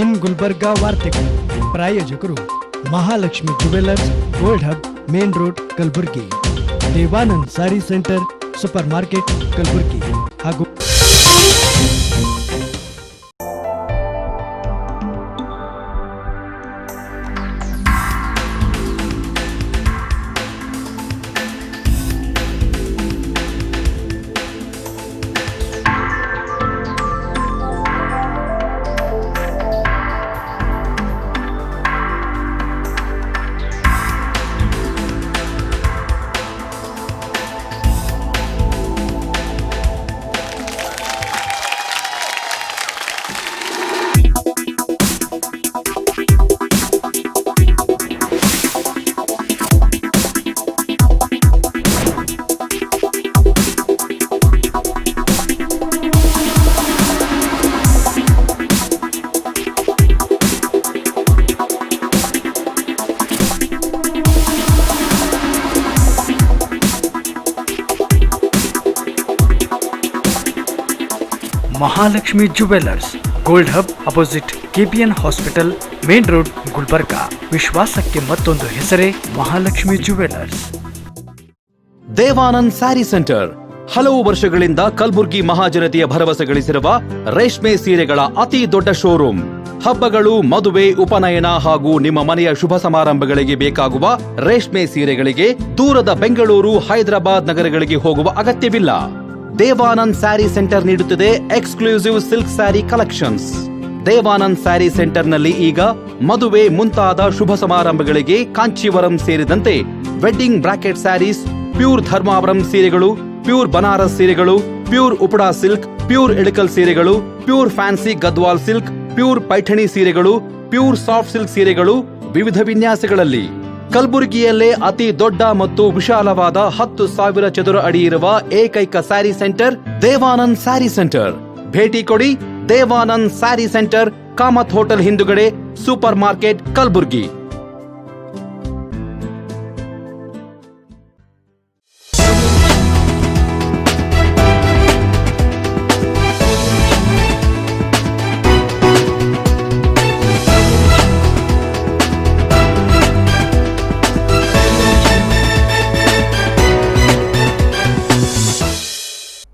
ಇನ್ ಗುಲ್ಬರ್ಗಾ ವಾರ್ತೆಗಳು ಪ್ರಾಯೋಜಕರು Mahalakshmi jewellers, gold hub, main road, Kalaburagi. Devanand sari centre, super market, Kalaburagi ಹಾಗೂ Mahalakshmi jewellers, gold hub, opposite KPN hospital, main road, Gulbarga. ವಿಶ್ವಾಸಕ್ಕೆ ಮತ್ತೊಂದು ಹೆಸರೇ ಮಹಾಲಕ್ಷ್ಮಿ ಜುವೆಲ್ಲರ್ಸ್. ದೇವಾನಂದ್ ಸ್ಯಾರಿ ಸೆಂಟರ್ ಹಲವು ವರ್ಷಗಳಿಂದ ಕಲಬುರ್ಗಿ ಮಹಾಜನತೆಯ ಭರವಸೆ ಗಳಿಸಿರುವ ರೇಷ್ಮೆ ಸೀರೆಗಳ ಅತಿ ದೊಡ್ಡ ಶೋರೂಮ್. ಹಬ್ಬಗಳು, ಮದುವೆ, ಉಪನಯನ ಹಾಗೂ ನಿಮ್ಮ ಮನೆಯ ಶುಭ ಸಮಾರಂಭಗಳಿಗೆ ಬೇಕಾಗುವ ರೇಷ್ಮೆ ಸೀರೆಗಳಿಗೆ ದೂರದ ಬೆಂಗಳೂರು, ಹೈದರಾಬಾದ್ ನಗರಗಳಿಗೆ ಹೋಗುವ ಅಗತ್ಯವಿಲ್ಲ. ದೇವಾನಂದ್ ಸ್ಯಾರಿ ಸೆಂಟರ್ ನೀಡುತ್ತಿದೆ exclusive silk sari collections. Devanand sari ಸೆಂಟರ್ನಲ್ಲಿ ಈಗ ಮದುವೆ ಮುಂತಾದ ಶುಭ ಸಮಾರಂಭಗಳಿಗೆ ಕಾಂಚೀವರಂ ಸೇರಿದಂತೆ wedding bracket saris, pure Dharmavaram ಸೀರೆಗಳು, ಪ್ಯೂರ್ ಬನಾರಸ್ ಸೀರೆಗಳು, pure Uppada silk, pure Ilkal ಸೀರೆಗಳು, pure fancy Gadwal silk, pure Paithani ಸೀರೆಗಳು, ಪ್ಯೂರ್ ಸಾಫ್ಟ್ ಸಿಲ್ಕ್ ಸೀರೆಗಳು ವಿವಿಧ ವಿನ್ಯಾಸಗಳಲ್ಲಿ. ಕಲಬುರಗಿಯಲ್ಲೇ ಅತಿ ದೊಡ್ಡ ಮತ್ತು ವಿಶಾಲವಾದ 10,000 ಚದುರ ಅಡಿ ಇರುವ ಏಕೈಕ ಸ್ಯಾರಿ ಸೆಂಟರ್ ದೇವಾನಂದ್ ಸ್ಯಾರಿ ಸೆಂಟರ್. ಭೇಟಿ ಕೊಡಿ. ದೇವಾನಂದ್ ಸ್ಯಾರಿ ಸೆಂಟರ್, ಕಾಮತ್ ಹೋಟೆಲ್ ಹಿಂದುಗಡೆ, ಸೂಪರ್ ಮಾರ್ಕೆಟ್, ಕಲಬುರಗಿ.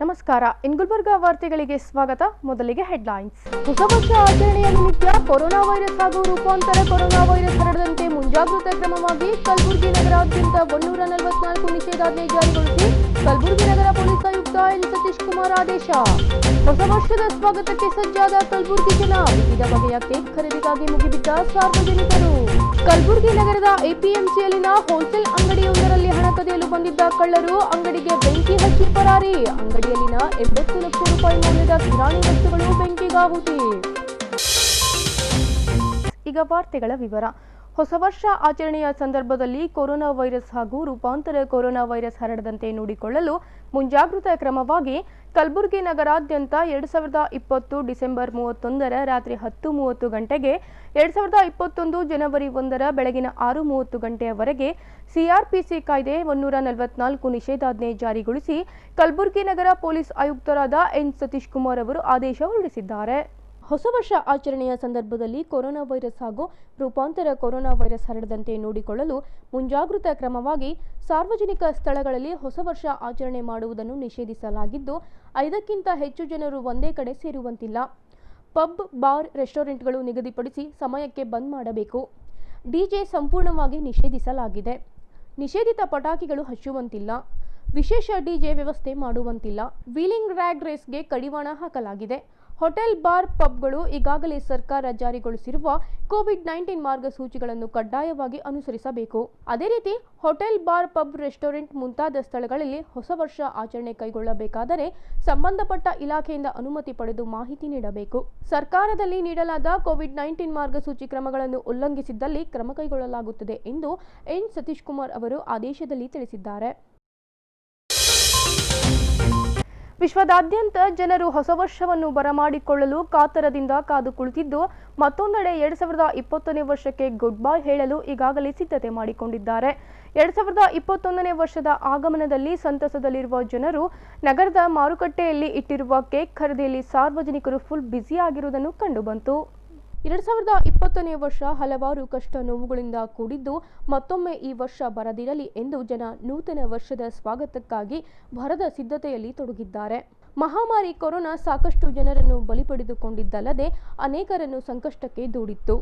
ನಮಸ್ಕಾರ, ಇನ್ ಗುಲ್ಬರ್ಗಾ ವಾರ್ತೆಗಳಿಗೆ ಸ್ವಾಗತ. ಮೊದಲಿಗೆ ಹೆಡ್ಲೈನ್ಸ್. ಹೊಸ ವರ್ಷ ಆಚರಣೆಯ ನಿಮಿತ್ತ ಕೊರೋನಾ ವೈರಸ್ ಹಾಗೂ ರೂಪಾಂತರ ಕೊರೋನಾ ವೈರಸ್ ಹರಡದಂತೆ ಮುಂಜಾಗ್ರತಾ ಕ್ರಮವಾಗಿ ಕಲಬುರಗಿ ನಗರಾದ್ಯಂತ 144 ನಿಷೇಧಾಜ್ಞೆ ಜಾರಿಗೊಳಿಸಿ ಕಲಬುರಗಿ ನಗರ ಪೊಲೀಸ್ ಆಯುಕ್ತ ಎನ್ ಸತೀಶ್ ಕುಮಾರ್ ಆದೇಶ. ಹೊಸ ವರ್ಷದ ಸ್ವಾಗತಕ್ಕೆ ಸಜ್ಜಾದ ಕಲಬುರಗಿ ಜನ, ವಿವಿಧ ಬಗೆಯ ಕೇಕ್ ಖರೀದಿಗಾಗಿ ಮುಗಿಬಿದ್ದ ಸಾರ್ವಜನಿಕರು. ಕಲಬುರಗಿ ನಗರದ ಎಪಿಎಂಸಿಯಲ್ಲಿನ ಹೋಲ್ಸೇಲ್ ಅಂಗಡಿಯೊಂದರಲ್ಲಿ ಹಣ ಕದಿಯಲು ಬಂದಿದ್ದ ಕಳ್ಳರು ಅಂಗಡಿಗೆ ಬೆಂಕಿ ಹಚ್ಚಿ ಪರಾರಿ. ಅಂಗಡಿಯಲ್ಲಿನ 80 ಲಕ್ಷ ರೂಪಾಯಿ ಮೌಲ್ಯದ ಕಿರಾಣಿ ವಸ್ತುಗಳು ಬೆಂಕಿಗಾಹುತಿ. ಈಗ ವಾರ್ತೆಗಳ ವಿವರ. ಹೊಸ ವರ್ಷ ಆಚರಣೆಯ ಸಂದರ್ಭದಲ್ಲಿ ಕೊರೋನಾ ವೈರಸ್ ಹಾಗೂ ರೂಪಾಂತರ ಕೊರೋನಾ ವೈರಸ್ ಹರಡದಂತೆ ನೋಡಿಕೊಳ್ಳಲು ಮುಂಜಾಗೃತಾ ಕ್ರಮವಾಗಿ ಕಲಬುರಗಿ ನಗರಾದ್ಯಂತ 2020 ಡಿಸೆಂಬರ್ 31 ರಾತ್ರಿ 10:30 ಗಂಟೆಗೆ 2021 ಜನವರಿ 1 ಬೆಳಗಿನ 6:30 ಗಂಟೆಯವರೆಗೆ ಸಿಆರ್ಪಿಸಿ ಕಾಯ್ದೆ 144 ನಿಷೇಧಾಜ್ಞೆ ಜಾರಿಗೊಳಿಸಿ ಕಲಬುರಗಿ ನಗರ ಪೊಲೀಸ್ ಆಯುಕ್ತರಾದ ಎನ್ ಸತೀಶ್ ಕುಮಾರ್ ಅವರು ಆದೇಶ ಹೊರಡಿಸಿದ್ದಾರೆ. ಹೊಸ ವರ್ಷ ಆಚರಣೆಯ ಸಂದರ್ಭದಲ್ಲಿ ಕೊರೋನಾ ವೈರಸ್ ಹಾಗೂ ರೂಪಾಂತರ ಕೊರೋನಾ ವೈರಸ್ ಹರಡದಂತೆ ನೋಡಿಕೊಳ್ಳಲು ಮುಂಜಾಗೃತಾ ಕ್ರಮವಾಗಿ ಸಾರ್ವಜನಿಕ ಸ್ಥಳಗಳಲ್ಲಿ ಹೊಸ ವರ್ಷ ಆಚರಣೆ ಮಾಡುವುದನ್ನು ನಿಷೇಧಿಸಲಾಗಿದ್ದು 5ಕ್ಕಿಂತ ಹೆಚ್ಚು ಜನರು ಒಂದೇ ಕಡೆ ಸೇರುವಂತಿಲ್ಲ. ಪಬ್, ಬಾರ್, ರೆಸ್ಟೋರೆಂಟ್ಗಳು ನಿಗದಿಪಡಿಸಿ ಸಮಯಕ್ಕೆ ಬಂದ್ ಮಾಡಬೇಕು. ಡಿಜೆ ಸಂಪೂರ್ಣವಾಗಿ ನಿಷೇಧಿಸಲಾಗಿದೆ. ನಿಷೇಧಿತ ಪಟಾಕಿಗಳು ಹಚ್ಚುವಂತಿಲ್ಲ. ವಿಶೇಷ ಡಿಜೆ ವ್ಯವಸ್ಥೆ ಮಾಡುವಂತಿಲ್ಲ. ವೀಲಿಂಗ್ ರ್ಯಾಗ್ ರೇಸ್ಗೆ ಕಡಿವಾಣ ಹಾಕಲಾಗಿದೆ. ಹೋಟೆಲ್, ಬಾರ್, ಪಬ್ಗಳು ಈಗಾಗಲೇ ಸರ್ಕಾರ ಜಾರಿಗೊಳಿಸಿರುವ ಕೋವಿಡ್-19 ಮಾರ್ಗಸೂಚಿಗಳನ್ನು ಕಡ್ಡಾಯವಾಗಿ ಅನುಸರಿಸಬೇಕು. ಅದೇ ರೀತಿ ಹೋಟೆಲ್, ಬಾರ್, ಪಬ್, ರೆಸ್ಟೋರೆಂಟ್ ಮುಂತಾದ ಸ್ಥಳಗಳಲ್ಲಿ ಹೊಸ ವರ್ಷ ಆಚರಣೆ ಕೈಗೊಳ್ಳಬೇಕಾದರೆ ಸಂಬಂಧಪಟ್ಟ ಇಲಾಖೆಯಿಂದ ಅನುಮತಿ ಪಡೆದು ಮಾಹಿತಿ ನೀಡಬೇಕು. ಸರ್ಕಾರದಲ್ಲಿ ನೀಡಲಾದ ಕೋವಿಡ್-19 ಮಾರ್ಗಸೂಚಿ ಕ್ರಮಗಳನ್ನು ಉಲ್ಲಂಘಿಸಿದ್ದಲ್ಲಿ ಕ್ರಮ ಕೈಗೊಳ್ಳಲಾಗುತ್ತದೆ ಎಂದು ಎನ್ ಸತೀಶ್ ಕುಮಾರ್ ಅವರು ಆದೇಶದಲ್ಲಿ ತಿಳಿಸಿದ್ದಾರೆ. ವಿಶ್ವದಾದ್ಯಂತ ಜನರು ಹೊಸ ವರ್ಷವನ್ನು ಬರಮಾಡಿಕೊಳ್ಳಲು ಕಾತರದಿಂದ ಕಾದು ಕುಳಿತಿದ್ದು, ಮತ್ತೊಂದೆಡೆ 2020ನೇ ವರ್ಷಕ್ಕೆ ಗುಡ್ ಬೈ ಹೇಳಲು ಈಗಾಗಲೇ ಸಿದ್ಧತೆ ಮಾಡಿಕೊಂಡಿದ್ದಾರೆ. 2021ನೇ ವರ್ಷದ ಆಗಮನದಲ್ಲಿ ಸಂತಸದಲ್ಲಿರುವ ಜನರು ನಗರದ ಮಾರುಕಟ್ಟೆಯಲ್ಲಿ ಇಟ್ಟಿರುವ ಕೇಕ್ ಖರೀದಿಯಲ್ಲಿ ಸಾರ್ವಜನಿಕರು ಫುಲ್ ಬ್ಯುಸಿ ಆಗಿರುವುದನ್ನು ಕಂಡುಬಂತು. 2020ನೇ ವರ್ಷ ಹಲವಾರು ಕಷ್ಟ ನೋವುಗಳಿಂದ ಕೂಡಿದ್ದು ಮತ್ತೊಮ್ಮೆ ಈ ವರ್ಷ ಬರದಿರಲಿ ಎಂದು ಜನ ನೂತನ ವರ್ಷದ ಸ್ವಾಗತಕ್ಕಾಗಿ ಭರದ ಸಿದ್ಧತೆಯಲ್ಲಿ ತೊಡಗಿದ್ದಾರೆ. ಮಹಾಮಾರಿ ಕೊರೋನಾ ಸಾಕಷ್ಟು ಜನರನ್ನು ಬಲಿ ಪಡೆದುಕೊಂಡಿದ್ದಲ್ಲದೆ ಅನೇಕರನ್ನು ಸಂಕಷ್ಟಕ್ಕೆ ದೂಡಿತ್ತು.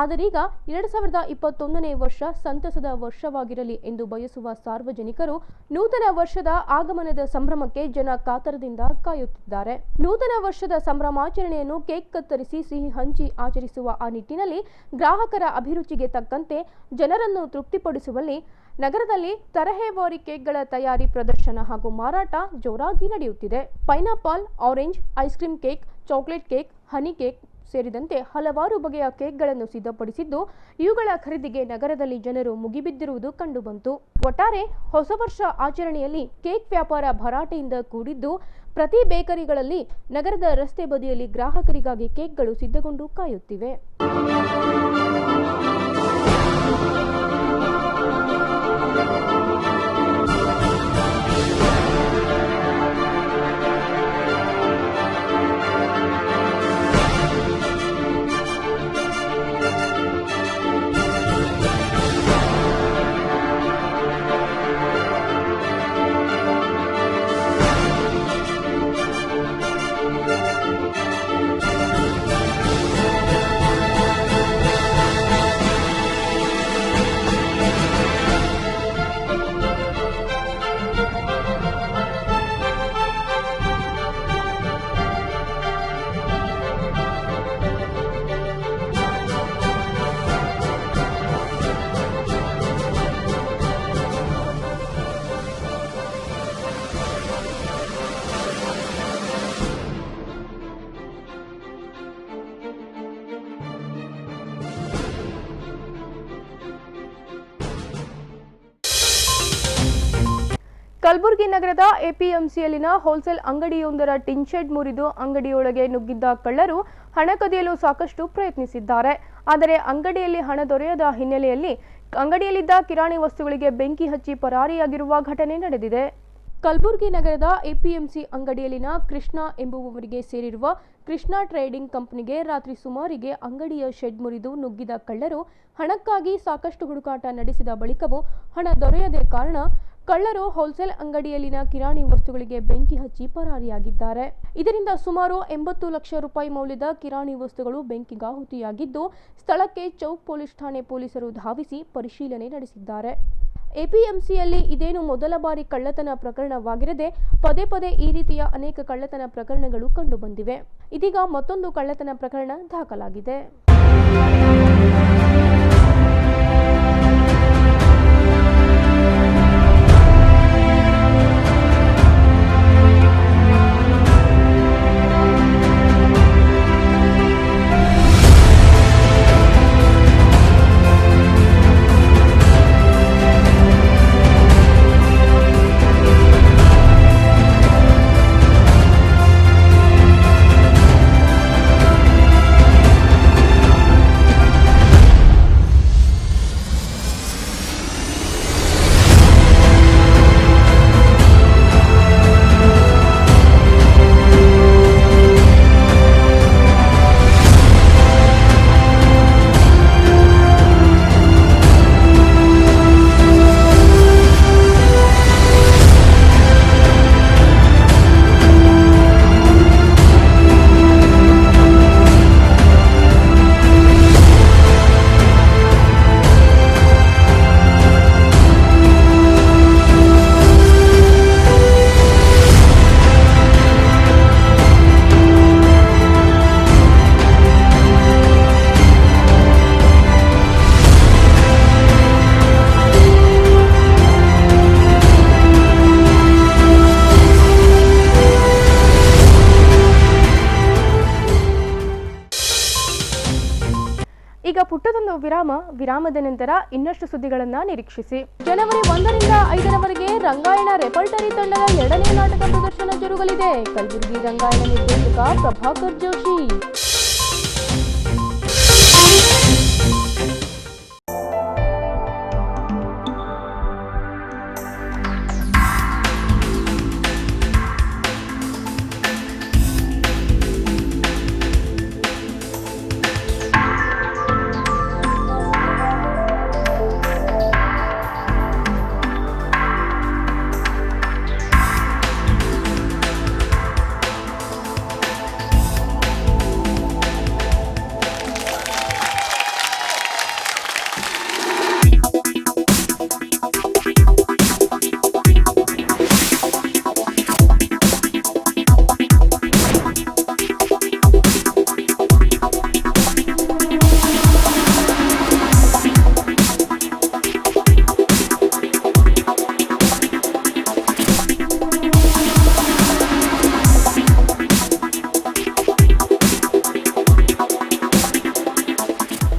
ಆದರೀಗ 2021ನೇ ವರ್ಷ ಸಂತಸದ ವರ್ಷವಾಗಿರಲಿ ಎಂದು ಬಯಸುವ ಸಾರ್ವಜನಿಕರು ನೂತನ ವರ್ಷದ ಆಗಮನದ ಸಂಭ್ರಮಕ್ಕೆ ಜನ ಕಾತರದಿಂದ ಕಾಯುತ್ತಿದ್ದಾರೆ. ನೂತನ ವರ್ಷದ ಸಂಭ್ರಮಾಚರಣೆಯನ್ನು ಕೇಕ್ ಕತ್ತರಿಸಿ ಸಿಹಿ ಹಂಚಿ ಆಚರಿಸುವ ಆ ನಿಟ್ಟಿನಲ್ಲಿ ಗ್ರಾಹಕರ ಅಭಿರುಚಿಗೆ ತಕ್ಕಂತೆ ಜನರನ್ನು ತೃಪ್ತಿಪಡಿಸುವಲ್ಲಿ ನಗರದಲ್ಲಿ ತರಹೇವಾರಿ ಕೇಕ್ಗಳ ತಯಾರಿ, ಪ್ರದರ್ಶನ ಹಾಗೂ ಮಾರಾಟ ಜೋರಾಗಿ ನಡೆಯುತ್ತಿದೆ. Pineapple, orange, ice cream cake, chocolate cake, honey cake ಸೇರಿದಂತೆ ಹಲವಾರು ಬಗೆಯ ಕೇಕ್ಗಳನ್ನು ಸಿದ್ಧಪಡಿಸಿದ್ದು ಇವುಗಳ ಖರೀದಿಗೆ ನಗರದಲ್ಲಿ ಜನರು ಮುಗಿಬಿದ್ದಿರುವುದು ಕಂಡುಬಂತು. ಒಟ್ಟಾರೆ ಹೊಸ ವರ್ಷ ಆಚರಣೆಯಲ್ಲಿ ಕೇಕ್ ವ್ಯಾಪಾರ ಭರಾಟೆಯಿಂದ ಕೂಡಿದ್ದು ಪ್ರತಿ ಬೇಕರಿಗಳಲ್ಲಿ ನಗರದ ರಸ್ತೆ ಬದಿಯಲ್ಲಿ ಗ್ರಾಹಕರಿಗಾಗಿ ಕೇಕ್ಗಳು ಸಿದ್ಧಗೊಂಡು ಕಾಯುತ್ತಿವೆ. ಕಲಬುರಗಿ ನಗರದ ಎಪಿಎಂಸಿಯಲ್ಲಿನ ಹೋಲ್ಸೇಲ್ ಅಂಗಡಿಯೊಂದರ ಟಿನ್ ಶೆಡ್ ಮುರಿದು ಅಂಗಡಿಯೊಳಗೆ ನುಗ್ಗಿದ್ದ ಕಳ್ಳರು ಹಣ ಕದಿಯಲು ಸಾಕಷ್ಟು ಪ್ರಯತ್ನಿಸಿದ್ದಾರೆ. ಆದರೆ ಅಂಗಡಿಯಲ್ಲಿ ಹಣ ದೊರೆಯದ ಹಿನ್ನೆಲೆಯಲ್ಲಿ ಅಂಗಡಿಯಲ್ಲಿದ್ದ ಕಿರಾಣಿ ವಸ್ತುಗಳಿಗೆ ಬೆಂಕಿ ಹಚ್ಚಿ ಪರಾರಿಯಾಗಿರುವ ಘಟನೆ ನಡೆದಿದೆ. ಕಲಬುರಗಿ ನಗರದ ಎಪಿಎಂಸಿ ಅಂಗಡಿಯಲ್ಲಿನ ಕೃಷ್ಣ ಎಂಬುವವರಿಗೆ ಸೇರಿರುವ ಕೃಷ್ಣ ಟ್ರೇಡಿಂಗ್ ಕಂಪನಿಗೆ ರಾತ್ರಿ ಸುಮಾರಿಗೆ ಅಂಗಡಿಯ ಶೆಡ್ ಮುರಿದು ನುಗ್ಗಿದ ಕಳ್ಳರು ಹಣಕ್ಕಾಗಿ ಸಾಕಷ್ಟು ಹುಡುಕಾಟ ನಡೆಸಿದ ಬಳಿಕವೂ ಹಣ ದೊರೆಯದ ಕಾರಣ ಕಳ್ಳರು ಹೋಲ್ಸೇಲ್ ಅಂಗಡಿಯಲ್ಲಿನ ಕಿರಾಣಿ ವಸ್ತುಗಳಿಗೆ ಬೆಂಕಿ ಹಚ್ಚಿ ಪರಾರಿಯಾಗಿದ್ದಾರೆ. ಇದರಿಂದ ಸುಮಾರು 80 ಲಕ್ಷ ರೂಪಾಯಿ ಮೌಲ್ಯದ ಕಿರಾಣಿ ವಸ್ತುಗಳು ಬೆಂಕಿಗಾಹುತಿಯಾಗಿದ್ದು ಸ್ಥಳಕ್ಕೆ ಚೌಕ್ ಪೊಲೀಸ್ ಠಾಣೆ ಪೊಲೀಸರು ಧಾವಿಸಿ ಪರಿಶೀಲನೆ ನಡೆಸಿದ್ದಾರೆ. ಎಪಿಎಂಸಿಯಲ್ಲಿ ಇದೇನು ಮೊದಲ ಬಾರಿ ಕಳ್ಳತನ ಪ್ರಕರಣವಾಗಿರದೆ ಪದೇ ಪದೇ ಈ ರೀತಿಯ ಅನೇಕ ಕಳ್ಳತನ ಪ್ರಕರಣಗಳು ಕಂಡುಬಂದಿವೆ. ಇದೀಗ ಮತ್ತೊಂದು ಕಳ್ಳತನ ಪ್ರಕರಣ ದಾಖಲಾಗಿದೆ. ಈಗ ಪುಟ್ಟದೊಂದು ವಿರಾಮದ ನಂತರ ಇನ್ನಷ್ಟು ಸುದ್ದಿಗಳನ್ನ ನಿರೀಕ್ಷಿಸಿ. ಜನವರಿ 1ರಿಂದ 5ರವರೆಗೆ ರಂಗಾಯಣ ರೆಪರ್ಟರಿ ತಂಡದ 2ನೇ ನಾಟಕ ಪ್ರದರ್ಶನ ಜರುಗಲಿದೆ. ಕಲಬುರಗಿ ರಂಗಾಯಣ ನಿರ್ದೇಶಕ Prabhakar Joshi.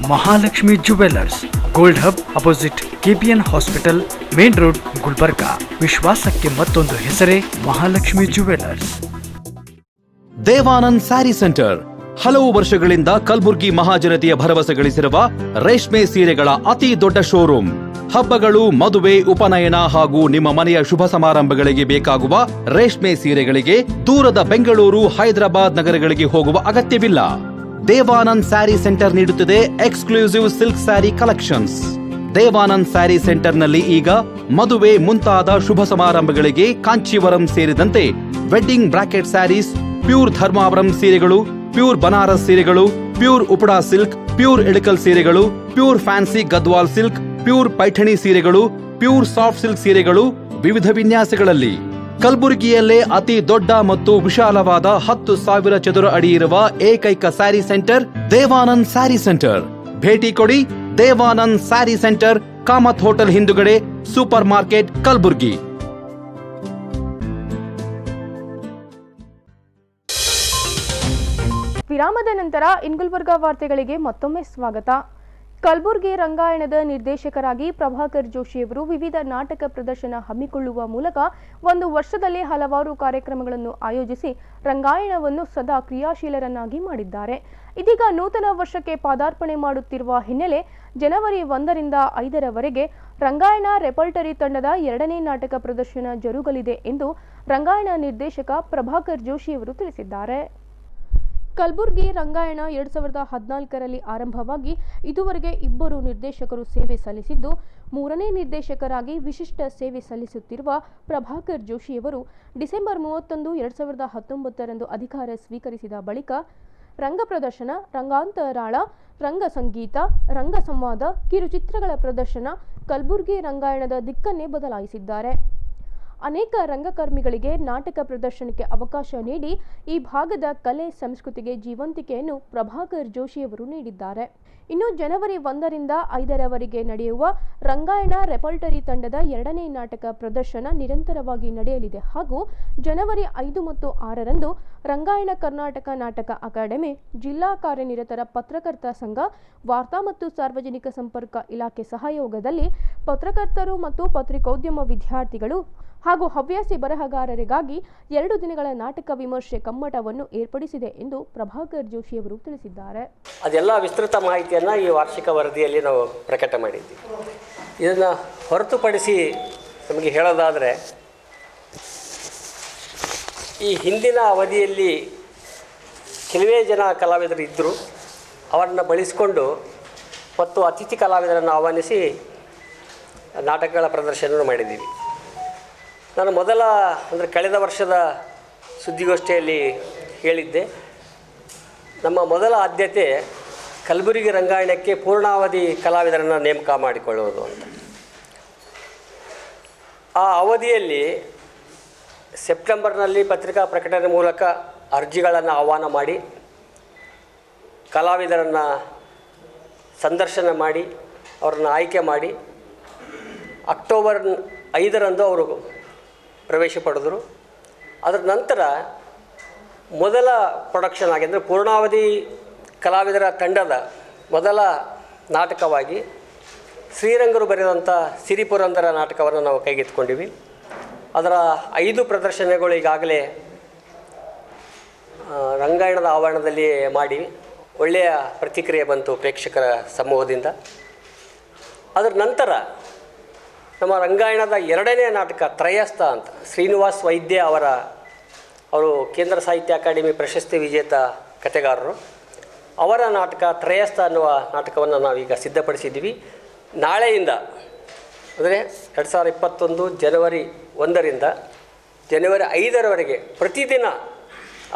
Mahalakshmi jewellers, gold hub opposite KPN hospital, main road, Gulbarga. ವಿಶ್ವಾಸಕ್ಕೆ ಮತ್ತೊಂದು ಹೆಸರೇ ಮಹಾಲಕ್ಷ್ಮಿ ಜುವೆಲ್ಲರ್ಸ್. ದೇವಾನಂದ್ ಸ್ಯಾರಿ ಸೆಂಟರ್ ಹಲವು ವರ್ಷಗಳಿಂದ ಕಲ್ಬುರ್ಗಿ ಮಹಾಜನತೆಯ ಭರವಸೆ ಗಳಿಸಿರುವ ರೇಷ್ಮೆ ಸೀರೆಗಳ ಅತಿ ದೊಡ್ಡ ಶೋರೂಮ್. ಹಬ್ಬಗಳು, ಮದುವೆ, ಉಪನಯನ ಹಾಗೂ ನಿಮ್ಮ ಮನೆಯ ಶುಭ ಸಮಾರಂಭಗಳಿಗೆ ಬೇಕಾಗುವ ರೇಷ್ಮೆ ಸೀರೆಗಳಿಗೆ ದೂರದ ಬೆಂಗಳೂರು, ಹೈದರಾಬಾದ್ ನಗರಗಳಿಗೆ ಹೋಗುವ ಅಗತ್ಯವಿಲ್ಲ. ದೇವಾನಂದ್ ಸ್ಯಾರಿ ಸೆಂಟರ್ ನೀಡುತ್ತಿದೆ exclusive silk sari collections. Devanand sari ಸೆಂಟರ್ನಲ್ಲಿ ಈಗ ಮದುವೆ ಮುಂತಾದ ಶುಭ ಸಮಾರಂಭಗಳಿಗೆ ಕಾಂಚೀವರಂ ಸೇರಿದಂತೆ wedding bracket saris, pure Dharmavaram ಸೀರೆಗಳು, ಪ್ಯೂರ್ ಬನಾರಸ್ ಸೀರೆಗಳು, pure Uppada silk, pure Ilkal ಸೀರೆಗಳು, pure fancy Gadwal silk, pure Paithani ಸೀರೆಗಳು, ಪ್ಯೂರ್ ಸಾಫ್ಟ್ ಸಿಲ್ಕ್ ಸೀರೆಗಳು ವಿವಿಧ ವಿನ್ಯಾಸಗಳಲ್ಲಿ. ಕಲಬುರಗಿಯಲ್ಲೇ ಅತಿ ದೊಡ್ಡ ಮತ್ತು ವಿಶಾಲವಾದ 10,000 ಚದುರ ಅಡಿ ಇರುವ ಏಕೈಕ ಸ್ಯಾರಿ ಸೆಂಟರ್ ದೇವಾನಂದ್ ಸ್ಯಾರಿ ಸೆಂಟರ್. ಭೇಟಿ ಕೊಡಿ. ದೇವಾನಂದ್ ಸ್ಯಾರಿ ಸೆಂಟರ್, ಕಾಮತ್ ಹೋಟೆಲ್ ಹಿಂದುಗಡೆ, ಸೂಪರ್ ಮಾರ್ಕೆಟ್, ಕಲಬುರ್ಗಿ. ವಿರಾಮದ ನಂತರ ಗುಲ್ಬರ್ಗಾ ವಾರ್ತೆಗಳಿಗೆ ಮತ್ತೊಮ್ಮೆ ಸ್ವಾಗತ. ಕಲಬುರ್ಗಿ ರಂಗಾಯಣದ ನಿರ್ದೇಶಕರಾಗಿ ಪ್ರಭಾಕರ್ ಜೋಶಿಯವರು ವಿವಿಧ ನಾಟಕ ಪ್ರದರ್ಶನ ಹಮ್ಮಿಕೊಳ್ಳುವ ಮೂಲಕ ಒಂದು ವರ್ಷದಲ್ಲಿ ಹಲವಾರು ಕಾರ್ಯಕ್ರಮಗಳನ್ನು ಆಯೋಜಿಸಿ ರಂಗಾಯಣವನ್ನು ಸದಾ ಕ್ರಿಯಾಶೀಲರನ್ನಾಗಿ ಮಾಡಿದ್ದಾರೆ. ಇದೀಗ ನೂತನ ವರ್ಷಕ್ಕೆ ಪಾದಾರ್ಪಣೆ ಮಾಡುತ್ತಿರುವ ಹಿನ್ನೆಲೆ ಜನವರಿ 1ರಿಂದ 5ರವರೆಗೆ ರಂಗಾಯಣ ರೆಪರ್ಟರಿ ತಂಡದ 2ನೇ ನಾಟಕ ಪ್ರದರ್ಶನ ಜರುಗಲಿದೆ ಎಂದು ರಂಗಾಯಣ ನಿರ್ದೇಶಕ ಪ್ರಭಾಕರ್ ಜೋಶಿಯವರು ತಿಳಿಸಿದ್ದಾರೆ. ಕಲಬುರ್ಗಿ ರಂಗಾಯಣ 2014ರಲ್ಲಿ ಆರಂಭವಾಗಿ ಇದುವರೆಗೆ 2 ನಿರ್ದೇಶಕರು ಸೇವೆ ಸಲ್ಲಿಸಿದ್ದು, 3ನೇ ನಿರ್ದೇಶಕರಾಗಿ ವಿಶಿಷ್ಟ ಸೇವೆ ಸಲ್ಲಿಸುತ್ತಿರುವ ಪ್ರಭಾಕರ್ ಜೋಶಿಯವರು ಡಿಸೆಂಬರ್ 31, 2019ರಂದು ಅಧಿಕಾರ ಸ್ವೀಕರಿಸಿದ ಬಳಿಕ ರಂಗ ಪ್ರದರ್ಶನ, ರಂಗಾಂತರಾಳ, ರಂಗ ಸಂಗೀತ, ರಂಗ ಸಂವಾದ, ಕಿರುಚಿತ್ರಗಳ ಪ್ರದರ್ಶನ ಕಲಬುರ್ಗಿ ರಂಗಾಯಣದ ದಿಕ್ಕನ್ನೇ ಬದಲಾಯಿಸಿದ್ದಾರೆ. ಅನೇಕ ರಂಗಕರ್ಮಿಗಳಿಗೆ ನಾಟಕ ಪ್ರದರ್ಶನಕ್ಕೆ ಅವಕಾಶ ನೀಡಿ ಈ ಭಾಗದ ಕಲೆ ಸಂಸ್ಕೃತಿಗೆ ಜೀವಂತಿಕೆಯನ್ನು ಪ್ರಭಾಕರ್ ಜೋಶಿಯವರು ನೀಡಿದ್ದಾರೆ. ಇನ್ನು ಜನವರಿ 1ರಿಂದ 5ರವರೆಗೆ ನಡೆಯುವ ರಂಗಾಯಣ ರೆಪರ್ಟರಿ ತಂಡದ 2ನೇ ನಾಟಕ ಪ್ರದರ್ಶನ ನಿರಂತರವಾಗಿ ನಡೆಯಲಿದೆ ಹಾಗೂ ಜನವರಿ 5 ಮತ್ತು 6ರಂದು ರಂಗಾಯಣ ಕರ್ನಾಟಕ ನಾಟಕ ಅಕಾಡೆಮಿ, ಜಿಲ್ಲಾ ಕಾರ್ಯನಿರತರ ಪತ್ರಕರ್ತ ಸಂಘ, ವಾರ್ತಾ ಮತ್ತು ಸಾರ್ವಜನಿಕ ಸಂಪರ್ಕ ಇಲಾಖೆ ಸಹಯೋಗದಲ್ಲಿ ಪತ್ರಕರ್ತರು ಮತ್ತು ಪತ್ರಿಕೋದ್ಯಮ ವಿದ್ಯಾರ್ಥಿಗಳು ಹಾಗೂ ಹವ್ಯಾಸಿ ಬರಹಗಾರರಿಗಾಗಿ 2 ದಿನಗಳ ನಾಟಕ ವಿಮರ್ಶೆ ಕಮ್ಮಟವನ್ನು ಏರ್ಪಡಿಸಿದೆ ಎಂದು ಪ್ರಭಾಕರ್ ಜೋಶಿಯವರು ತಿಳಿಸಿದ್ದಾರೆ. ಅದೆಲ್ಲ ವಿಸ್ತೃತ ಮಾಹಿತಿಯನ್ನು ಈ ವಾರ್ಷಿಕ ವರದಿಯಲ್ಲಿ ನಾವು ಪ್ರಕಟ ಮಾಡಿದ್ದೀವಿ. ಇದನ್ನು ಹೊರತುಪಡಿಸಿ ನಮಗೆ ಹೇಳೋದಾದರೆ, ಈ ಹಿಂದಿನ ಅವಧಿಯಲ್ಲಿ ಕೆಲವೇ ಜನ ಕಲಾವಿದರು ಇದ್ದರು. ಅವರನ್ನು ಬಳಸಿಕೊಂಡು ಮತ್ತು ಅತಿಥಿ ಕಲಾವಿದರನ್ನು ಆಹ್ವಾನಿಸಿ ನಾಟಕಗಳ ಪ್ರದರ್ಶನ ಮಾಡಿದ್ದೀವಿ. ನಾನು ಕಳೆದ ವರ್ಷದ ಸುದ್ದಿಗೋಷ್ಠಿಯಲ್ಲಿ ಹೇಳಿದ್ದೆ, ನಮ್ಮ ಮೊದಲ ಆದ್ಯತೆ ಕಲಬುರಗಿ ರಂಗಾಯಣಕ್ಕೆ ಪೂರ್ಣಾವಧಿ ಕಲಾವಿದರನ್ನು ನೇಮಕ ಮಾಡಿಕೊಳ್ಳುವುದು ಅಂತ. ಆ ಅವಧಿಯಲ್ಲಿ ಸೆಪ್ಟೆಂಬರ್ನಲ್ಲಿ ಪತ್ರಿಕಾ ಪ್ರಕಟಣೆ ಮೂಲಕ ಅರ್ಜಿಗಳನ್ನು ಆಹ್ವಾನ ಮಾಡಿ ಕಲಾವಿದರನ್ನು ಸಂದರ್ಶನ ಮಾಡಿ ಅವರನ್ನು ಆಯ್ಕೆ ಮಾಡಿ ಅಕ್ಟೋಬರ್ 5ರಂದು ಅವರು ಪ್ರವೇಶ ಪಡೆದರು. ಅದರ ನಂತರ ಮೊದಲ ಪ್ರೊಡಕ್ಷನ್ ಆಗಿ, ಅಂದರೆ ಪೂರ್ಣಾವಧಿ ಕಲಾವಿದರ ತಂಡದ ಮೊದಲ ನಾಟಕವಾಗಿ ಶ್ರೀರಂಗರು ಬರೆದಂಥ ಸಿರಿಪುರಂದರ ನಾಟಕವನ್ನು ನಾವು ಕೈಗೆತ್ತಿಕೊಂಡಿವಿ. ಅದರ 5 ಪ್ರದರ್ಶನಗಳು ಈಗಾಗಲೇ ರಂಗಾಯಣದ ಆವರಣದಲ್ಲಿ ಮಾಡಿ ಒಳ್ಳೆಯ ಪ್ರತಿಕ್ರಿಯೆ ಬಂತು ಪ್ರೇಕ್ಷಕರ ಸಮೂಹದಿಂದ. ಅದರ ನಂತರ ನಮ್ಮ ರಂಗಾಯಣದ 2ನೇ ನಾಟಕ ತ್ರಯಸ್ಥ ಅಂತ, ಶ್ರೀನಿವಾಸ್ ವೈದ್ಯ ಅವರು ಕೇಂದ್ರ ಸಾಹಿತ್ಯ ಅಕಾಡೆಮಿ ಪ್ರಶಸ್ತಿ ವಿಜೇತ ಕಥೆಗಾರರು. ಅವರ ನಾಟಕ ತ್ರಯಸ್ಥ ಅನ್ನುವ ನಾಟಕವನ್ನು ನಾವೀಗ ಸಿದ್ಧಪಡಿಸಿದ್ದೀವಿ. ನಾಳೆಯಿಂದ ಅಂದರೆ 2021 ಜನವರಿ 1ರಿಂದ ಜನವರಿ 5ರವರೆಗೆ ಪ್ರತಿದಿನ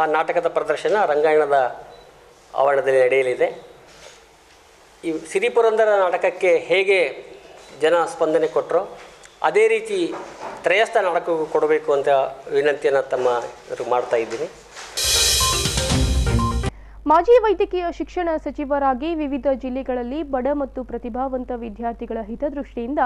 ಆ ನಾಟಕದ ಪ್ರದರ್ಶನ ರಂಗಾಯಣದ ಆವರಣದಲ್ಲಿ ನಡೆಯಲಿದೆ. ಈ ಸಿರಿಪುರಂದರ ನಾಟಕಕ್ಕೆ ಹೇಗೆ ಜನ ಸ್ಪಂದನೆ ಕೊಟ್ಟರು ಅದೇ ರೀತಿ ತ್ರಯಸ್ಥ ನಾಟಕಕ್ಕೂ ಕೊಡಬೇಕು ಅಂತ ವಿನಂತಿಯನ್ನು ಮಾಡ್ತಾ ಇದ್ದೀನಿ. ಮಾಜಿ ವೈದ್ಯಕೀಯ ಶಿಕ್ಷಣ ಸಚಿವರಾಗಿ ವಿವಿಧ ಜಿಲ್ಲೆಗಳಲ್ಲಿ ಬಡ ಮತ್ತು ಪ್ರತಿಭಾವಂತ ವಿದ್ಯಾರ್ಥಿಗಳ ಹಿತದೃಷ್ಟಿಯಿಂದ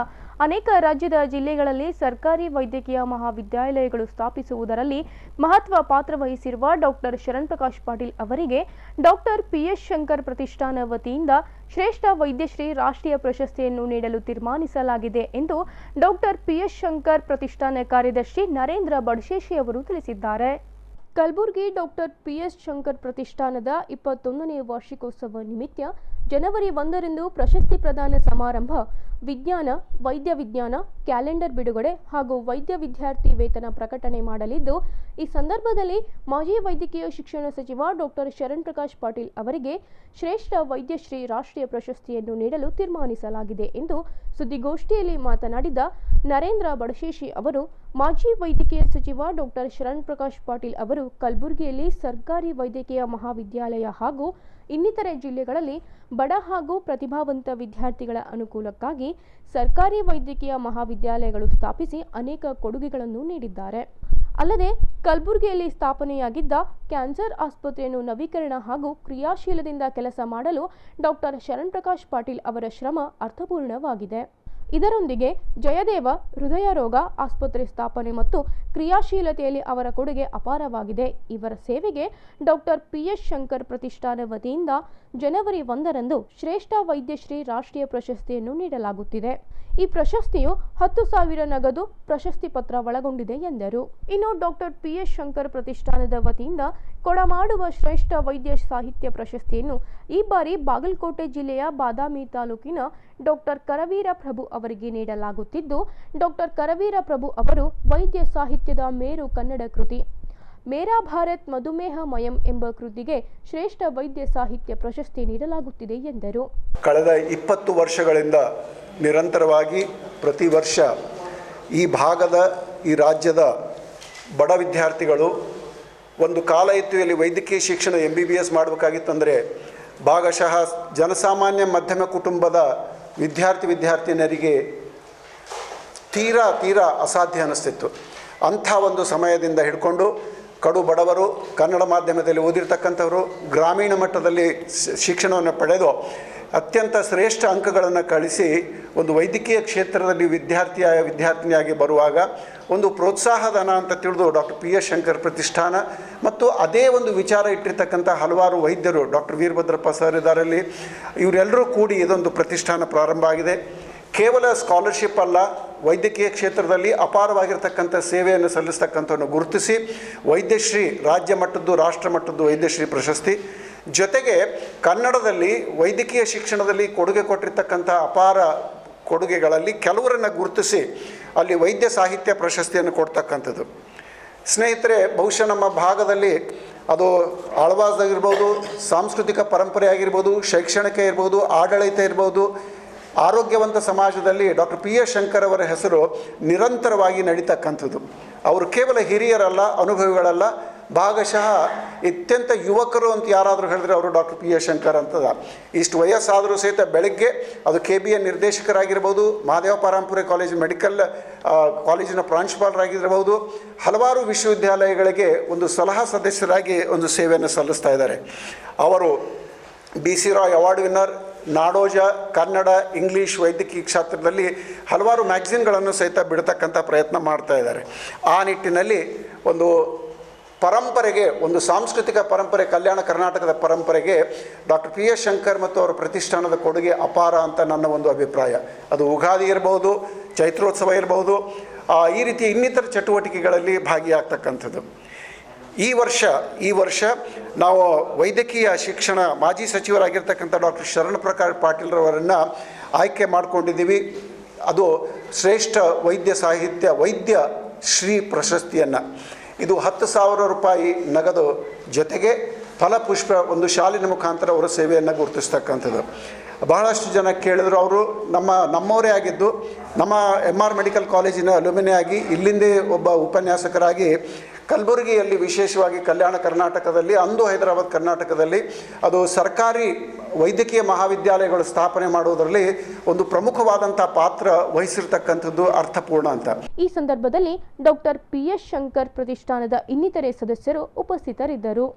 ಅನೇಕ ರಾಜ್ಯದ ಜಿಲ್ಲೆಗಳಲ್ಲಿ ಸರ್ಕಾರಿ ವೈದ್ಯಕೀಯ ಮಹಾವಿದ್ಯಾಲಯಗಳು ಸ್ಥಾಪಿಸುವುದರಲ್ಲಿ ಮಹತ್ವ ಪಾತ್ರ ವಹಿಸಿರುವ ಡಾಕ್ಟರ್ ಶರಣ್ ಪ್ರಕಾಶ್ ಪಾಟೀಲ್ ಅವರಿಗೆ ಡಾಕ್ಟರ್ ಪಿಎಸ್ ಶಂಕರ್ ಪ್ರತಿಷ್ಠಾನ ವತಿಯಿಂದ ಶ್ರೇಷ್ಠ ವೈದ್ಯಶ್ರೀ ರಾಷ್ಟ್ರೀಯ ಪ್ರಶಸ್ತಿಯನ್ನು ನೀಡಲು ತೀರ್ಮಾನಿಸಲಾಗಿದೆ ಎಂದು ಡಾಕ್ಟರ್ ಪಿಎಸ್ ಶಂಕರ್ ಪ್ರತಿಷ್ಠಾನ ಕಾರ್ಯದರ್ಶಿ ನರೇಂದ್ರ ಬಡಶೇಷಿ ಅವರು ತಿಳಿಸಿದ್ದಾರೆ. ಕಲಬುರಗಿ ಡಾಕ್ಟರ್ ಪಿಎಸ್ ಶಂಕರ್ ಪ್ರತಿಷ್ಠಾನದ 21ನೇ ವಾರ್ಷಿಕೋತ್ಸವ ನಿಮಿತ್ತ ಜನವರಿ 1ರಂದು ಪ್ರಶಸ್ತಿ ಪ್ರದಾನ ಸಮಾರಂಭ, ವಿಜ್ಞಾನ, ವೈದ್ಯ ವಿಜ್ಞಾನ, ಕ್ಯಾಲೆಂಡರ್ ಬಿಡುಗಡೆ ಹಾಗೂ ವೈದ್ಯ ವಿದ್ಯಾರ್ಥಿ ವೇತನ ಪ್ರಕಟಣೆ ಮಾಡಲಿದ್ದು, ಈ ಸಂದರ್ಭದಲ್ಲಿ ಮಾಜಿ ವೈದ್ಯಕೀಯ ಶಿಕ್ಷಣ ಸಚಿವ ಡಾಕ್ಟರ್ ಶರಣ್ ಪ್ರಕಾಶ್ ಪಾಟೀಲ್ ಅವರಿಗೆ ಶ್ರೇಷ್ಠ ವೈದ್ಯಶ್ರೀ ರಾಷ್ಟ್ರೀಯ ಪ್ರಶಸ್ತಿಯನ್ನು ನೀಡಲು ತೀರ್ಮಾನಿಸಲಾಗಿದೆ ಎಂದು ಸುದ್ದಿಗೋಷ್ಠಿಯಲ್ಲಿ ಮಾತನಾಡಿದ ನರೇಂದ್ರ ಬಡಶೇಷಿ ಅವರು, ಮಾಜಿ ವೈದ್ಯಕೀಯ ಸಚಿವ ಡಾಕ್ಟರ್ ಶರಣ್ ಪ್ರಕಾಶ್ ಪಾಟೀಲ್ ಅವರು ಕಲಬುರಗಿಯಲ್ಲಿ ಸರ್ಕಾರಿ ವೈದ್ಯಕೀಯ ಮಹಾವಿದ್ಯಾಲಯ ಹಾಗೂ ಇನ್ನಿತರೆ ಜಿಲ್ಲೆಗಳಲ್ಲಿ ಬಡ ಹಾಗೂ ಪ್ರತಿಭಾವಂತ ವಿದ್ಯಾರ್ಥಿಗಳ ಅನುಕೂಲಕ್ಕಾಗಿ ಸರ್ಕಾರಿ ವೈದ್ಯಕೀಯ ಮಹಾವಿದ್ಯಾಲಯಗಳು ಸ್ಥಾಪಿಸಿ ಅನೇಕ ಕೊಡುಗೆಗಳನ್ನು ನೀಡಿದ್ದಾರೆ. ಅಲ್ಲದೆ ಕಲಬುರಗಿಯಲ್ಲಿ ಸ್ಥಾಪನೆಯಾಗಿದ್ದ ಕ್ಯಾನ್ಸರ್ ಆಸ್ಪತ್ರೆಯನ್ನು ನವೀಕರಣ ಹಾಗೂ ಕ್ರಿಯಾಶೀಲದಿಂದ ಕೆಲಸ ಮಾಡಲು ಡಾಕ್ಟರ್ ಶರಣ್ ಪ್ರಕಾಶ್ ಪಾಟೀಲ್ ಅವರ ಶ್ರಮ ಅರ್ಥಪೂರ್ಣವಾಗಿದೆ. ಇದರೊಂದಿಗೆ ಜಯದೇವ ಹೃದಯ ರೋಗ ಆಸ್ಪತ್ರೆ ಸ್ಥಾಪನೆ ಮತ್ತು ಕ್ರಿಯಾಶೀಲತೆಯಲ್ಲಿ ಅವರ ಕೊಡುಗೆ ಅಪಾರವಾಗಿದೆ. ಇವರ ಸೇವೆಗೆ ಡಾಕ್ಟರ್ ಪಿಎಸ್ ಶಂಕರ್ ಪ್ರತಿಷ್ಠಾನ ವತಿಯಿಂದ ಜನವರಿ 1ರಂದು ಶ್ರೇಷ್ಠ ವೈದ್ಯಶ್ರೀ ರಾಷ್ಟ್ರೀಯ ಪ್ರಶಸ್ತಿಯನ್ನು ನೀಡಲಾಗುತ್ತಿದೆ. ಈ ಪ್ರಶಸ್ತಿಯು 10,000 ನಗದು ಪ್ರಶಸ್ತಿ ಪತ್ರ ಒಳಗೊಂಡಿದೆ ಎಂದರು. ಇನ್ನು ಡಾಕ್ಟರ್ ಪಿಎಸ್ ಶಂಕರ್ ಪ್ರತಿಷ್ಠಾನದ ವತಿಯಿಂದ ಕೊಡಮಾಡುವ ಶ್ರೇಷ್ಠ ವೈದ್ಯ ಸಾಹಿತ್ಯ ಪ್ರಶಸ್ತಿಯನ್ನು ಈ ಬಾರಿ ಬಾಗಲಕೋಟೆ ಜಿಲ್ಲೆಯ ಬಾದಾಮಿ ತಾಲೂಕಿನ ಡಾಕ್ಟರ್ ಕರವೀರ ಪ್ರಭು ಅವರಿಗೆ ನೀಡಲಾಗುತ್ತಿದ್ದು, ಡಾಕ್ಟರ್ ಕರವೀರ ಪ್ರಭು ಅವರು ವೈದ್ಯ ಸಾಹಿತ್ಯದ ಮೇರು ಕನ್ನಡ ಕೃತಿ ಮೇರಾ ಭಾರತ್ ಮಧುಮೇಹ ಮಯಂ ಎಂಬ ಕೃತಿಗೆ ಶ್ರೇಷ್ಠ ವೈದ್ಯ ಸಾಹಿತ್ಯ ಪ್ರಶಸ್ತಿ ನೀಡಲಾಗುತ್ತಿದೆ ಎಂದರು. ಕಳೆದ 20 ವರ್ಷಗಳಿಂದ ನಿರಂತರವಾಗಿ ಪ್ರತಿ ವರ್ಷ ಈ ಭಾಗದ ಈ ರಾಜ್ಯದ ಬಡ ವಿದ್ಯಾರ್ಥಿಗಳು ಒಂದು ಕಾಲ ಇತ್ತು ಇಲ್ಲಿ ವೈದ್ಯಕೀಯ ಶಿಕ್ಷಣ MBBS ಮಾಡಬೇಕಾಗಿತ್ತಂದರೆ ಭಾಗಶಃ ಜನಸಾಮಾನ್ಯ ಮಧ್ಯಮ ಕುಟುಂಬದ ವಿದ್ಯಾರ್ಥಿನಿಯರಿಗೆ ತೀರಾ ಅಸಾಧ್ಯ ಅನ್ನಿಸ್ತಿತ್ತು. ಅಂಥ ಒಂದು ಸಮಯದಿಂದ ಹಿಡ್ಕೊಂಡು ಕಡು ಬಡವರು, ಕನ್ನಡ ಮಾಧ್ಯಮದಲ್ಲಿ ಓದಿರ್ತಕ್ಕಂಥವರು, ಗ್ರಾಮೀಣ ಮಟ್ಟದಲ್ಲಿ ಶಿಕ್ಷಣವನ್ನು ಪಡೆದು ಅತ್ಯಂತ ಶ್ರೇಷ್ಠ ಅಂಕಗಳನ್ನು ಗಳಿಸಿ ಒಂದು ವೈದ್ಯಕೀಯ ಕ್ಷೇತ್ರದಲ್ಲಿ ವಿದ್ಯಾರ್ಥಿನಿಯಾಗಿ ಬರುವಾಗ ಒಂದು ಪ್ರೋತ್ಸಾಹಧನ ಅಂತ ತಿಳಿದು ಡಾಕ್ಟರ್ ಪಿಎಸ್ ಶಂಕರ್ ಪ್ರತಿಷ್ಠಾನ ಮತ್ತು ಅದೇ ಒಂದು ವಿಚಾರ ಇಟ್ಟಿರ್ತಕ್ಕಂಥ ಹಲವಾರು ವೈದ್ಯರು, ಡಾಕ್ಟರ್ ವೀರಭದ್ರಪ್ಪ ಸರ್ ಇದರಲ್ಲಿ, ಇವರೆಲ್ಲರೂ ಕೂಡಿ ಇದೊಂದು ಪ್ರತಿಷ್ಠಾನ ಪ್ರಾರಂಭ ಆಗಿದೆ. ಕೇವಲ ಸ್ಕಾಲರ್ಶಿಪ್ ಅಲ್ಲ, ವೈದ್ಯಕೀಯ ಕ್ಷೇತ್ರದಲ್ಲಿ ಅಪಾರವಾಗಿರ್ತಕ್ಕಂಥ ಸೇವೆಯನ್ನು ಸಲ್ಲಿಸ್ತಕ್ಕಂಥವನ್ನು ಗುರುತಿಸಿ ವೈದ್ಯಶ್ರೀ ರಾಜ್ಯ ಮಟ್ಟದ್ದು, ರಾಷ್ಟ್ರ ಮಟ್ಟದ್ದು ವೈದ್ಯಶ್ರೀ ಪ್ರಶಸ್ತಿ, ಜೊತೆಗೆ ಕನ್ನಡದಲ್ಲಿ ವೈದ್ಯಕೀಯ ಶಿಕ್ಷಣದಲ್ಲಿ ಕೊಡುಗೆ ಕೊಟ್ಟಿರ್ತಕ್ಕಂಥ ಅಪಾರ ಕೊಡುಗೆಗಳಲ್ಲಿ ಕೆಲವರನ್ನು ಗುರುತಿಸಿ ಅಲ್ಲಿ ವೈದ್ಯ ಸಾಹಿತ್ಯ ಪ್ರಶಸ್ತಿಯನ್ನು ಕೊಡ್ತಕ್ಕಂಥದ್ದು. ಸ್ನೇಹಿತರೆ, ಬಹುಶಃ ನಮ್ಮ ಭಾಗದಲ್ಲಿ ಅದು ಆಳ್ವಾಸ್ದಾಗಿರ್ಬೋದು, ಸಾಂಸ್ಕೃತಿಕ ಪರಂಪರೆ ಆಗಿರ್ಬೋದು, ಶೈಕ್ಷಣಿಕ ಇರ್ಬೋದು, ಆಡಳಿತ ಇರ್ಬೋದು, ಆರೋಗ್ಯವಂತ ಸಮಾಜದಲ್ಲಿ ಡಾಕ್ಟರ್ ಪಿಎಸ್ ಶಂಕರ್ ಅವರ ಹೆಸರು ನಿರಂತರವಾಗಿ ನಡೀತಕ್ಕಂಥದ್ದು. ಅವರು ಕೇವಲ ಹಿರಿಯರಲ್ಲ, ಅನುಭವಿಗಳಲ್ಲ, ಭಾಗಶಃ ಅತ್ಯಂತ ಯುವಕರು ಅಂತ ಯಾರಾದರೂ ಹೇಳಿದ್ರೆ ಅವರು ಡಾಕ್ಟರ್ ಪಿಎಸ್ ಶಂಕರ್ ಅಂತದ. ಇಷ್ಟು ವಯಸ್ಸಾದರೂ ಸಹಿತ ಬೆಳಗ್ಗೆ ಅದು KBN ನಿರ್ದೇಶಕರಾಗಿರ್ಬೋದು, ಮಹಾದೇವ ಪಾರಂಪುರ ಕಾಲೇಜು ಮೆಡಿಕಲ್ ಕಾಲೇಜಿನ ಪ್ರಾಂಶುಪಾಲರಾಗಿರ್ಬೋದು, ಹಲವಾರು ವಿಶ್ವವಿದ್ಯಾಲಯಗಳಿಗೆ ಒಂದು ಸಲಹಾ ಸದಸ್ಯರಾಗಿ ಒಂದು ಸೇವೆಯನ್ನು ಸಲ್ಲಿಸ್ತಾ ಇದ್ದಾರೆ. ಅವರು BC ರಾಯ್ ಅವಾರ್ಡ್ ವಿನ್ನರ್, ನಾಡೋಜ ಕನ್ನಡ ಇಂಗ್ಲೀಷ್ ವೈದ್ಯಕೀಯ ಕ್ಷೇತ್ರದಲ್ಲಿ ಹಲವಾರು ಮ್ಯಾಗ್ಝಿನ್ಗಳನ್ನು ಸಹಿತ ಬಿಡ್ತಕ್ಕಂಥ ಪ್ರಯತ್ನ ಮಾಡ್ತಾ ಇದ್ದಾರೆ. ಆ ನಿಟ್ಟಿನಲ್ಲಿ ಒಂದು ಪರಂಪರೆಗೆ, ಒಂದು ಸಾಂಸ್ಕೃತಿಕ ಪರಂಪರೆ, ಕಲ್ಯಾಣ ಕರ್ನಾಟಕದ ಪರಂಪರೆಗೆ ಡಾಕ್ಟರ್ ಪಿಎಸ್ ಶಂಕರ್ ಮತ್ತು ಅವರ ಪ್ರತಿಷ್ಠಾನದ ಕೊಡುಗೆ ಅಪಾರ ಅಂತ ನನ್ನ ಒಂದು ಅಭಿಪ್ರಾಯ. ಅದು ಉಗಾದಿ ಇರ್ಬೋದು, ಚೈತ್ರೋತ್ಸವ ಇರ್ಬೋದು, ಈ ರೀತಿ ಇನ್ನಿತರ ಚಟುವಟಿಕೆಗಳಲ್ಲಿ ಭಾಗಿಯಾಗ್ತಕ್ಕಂಥದ್ದು. ಈ ವರ್ಷ ನಾವು ವೈದ್ಯಕೀಯ ಶಿಕ್ಷಣ ಮಾಜಿ ಸಚಿವರಾಗಿರ್ತಕ್ಕಂಥ ಡಾಕ್ಟರ್ ಶರಣ್ ಪ್ರಕಾಶ್ ಪಾಟೀಲ್ರವರನ್ನು ಆಯ್ಕೆ ಮಾಡಿಕೊಂಡಿದ್ದೀವಿ. ಅದು ಶ್ರೇಷ್ಠ ವೈದ್ಯ ಸಾಹಿತ್ಯ ವೈದ್ಯ ಶ್ರೀ ಪ್ರಶಸ್ತಿಯನ್ನು, ಇದು 10,000 ರೂಪಾಯಿ ನಗದು ಜೊತೆಗೆ ಫಲಪುಷ್ಪ ಒಂದು ಶಾಲಿನ ಮುಖಾಂತರ ಅವರ ಸೇವೆಯನ್ನು ಗುರುತಿಸ್ತಕ್ಕಂಥದ್ದು. ಬಹಳಷ್ಟು ಜನ ಕೇಳಿದ್ರು. ಅವರು ನಮ್ಮವರೇ ಆಗಿದ್ದು, ನಮ್ಮ MR ಮೆಡಿಕಲ್ ಕಾಲೇಜಿನ ಅಲ್ಯುಮಿನಿ ಆಗಿ ಇಲ್ಲಿಂದೇ ಒಬ್ಬ ಉಪನ್ಯಾಸಕರಾಗಿ ಕಲಬುರಗಿಯಲ್ಲಿ, ವಿಶೇಷವಾಗಿ ಕಲ್ಯಾಣ ಕರ್ನಾಟಕದಲ್ಲಿ, ಅಂದು ಹೈದರಾಬಾದ್ ಕರ್ನಾಟಕದಲ್ಲಿ ಅದು ಸರ್ಕಾರಿ ವೈದ್ಯಕೀಯ ಮಹಾವಿದ್ಯಾಲಯಗಳು ಸ್ಥಾಪನೆ ಮಾಡುವುದರಲ್ಲಿ ಒಂದು ಪ್ರಮುಖವಾದಂಥ ಪಾತ್ರ ವಹಿಸಿರ್ತಕ್ಕಂಥದ್ದು ಅರ್ಥಪೂರ್ಣ ಅಂತ. ಈ ಸಂದರ್ಭದಲ್ಲಿ ಡಾಕ್ಟರ್ ಪಿಎಸ್ ಶಂಕರ್ ಪ್ರತಿಷ್ಠಾನದ ಇನ್ನಿತರೆ ಸದಸ್ಯರು ಉಪಸ್ಥಿತರಿದ್ದರು.